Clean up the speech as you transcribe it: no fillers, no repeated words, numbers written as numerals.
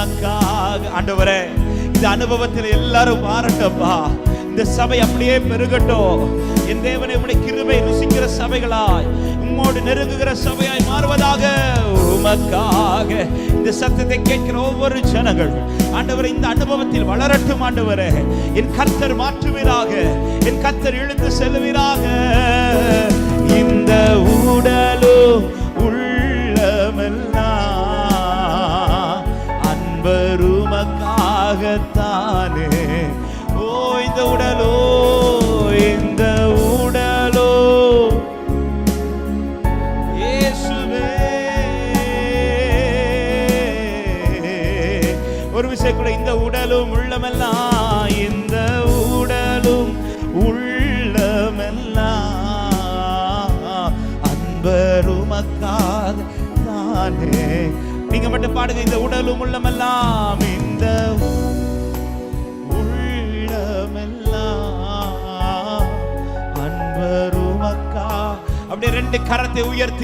உமக்காக. ஆண்டவரே, இந்த அனுபவத்தில் எல்லாரும் மாறட்டப்பா. இந்த சபை அப்படியே பெருகட்டும். என் தேவனை உம்முடைய கிருபை ருசிக்கிற சபைகளாய், உம்மோடு நெருங்குகிற சபையாய் மாறுவதாக. உமக்காக இந்த சத்தத்தை கேட்கிற ஒவ்வொரு ஜனங்கள் ஆண்டவரே இந்த அனுபவத்தில் வளரட்டும். ஆண்டவரே, என் கர்த்தர் மாற்றுவீராக, என் கர்த்தர் இழுத்து செல்வீராக. இந்த உடலோ உள்ளமெல்லாம் அன்பர் உமக்காகத்தானே. ஓ இந்த உடலோ, இந்த உடலோ இயேசுவே. ஒரு விஷயம் கூட, இந்த உடலும் உள்ளமெல்லாம், இந்த உடலும் உள்ளமெல்லாம் அன்பர் உமக்காக தானே. நீங்க மட்டும் பாடுங்க. இந்த உடலும் உள்ளமெல்லாம், இந்த உள்ளமெல்லாம் அன்பர் உமக்காக. அப்படியே ரெண்டு கரத்தை உயர்த்தி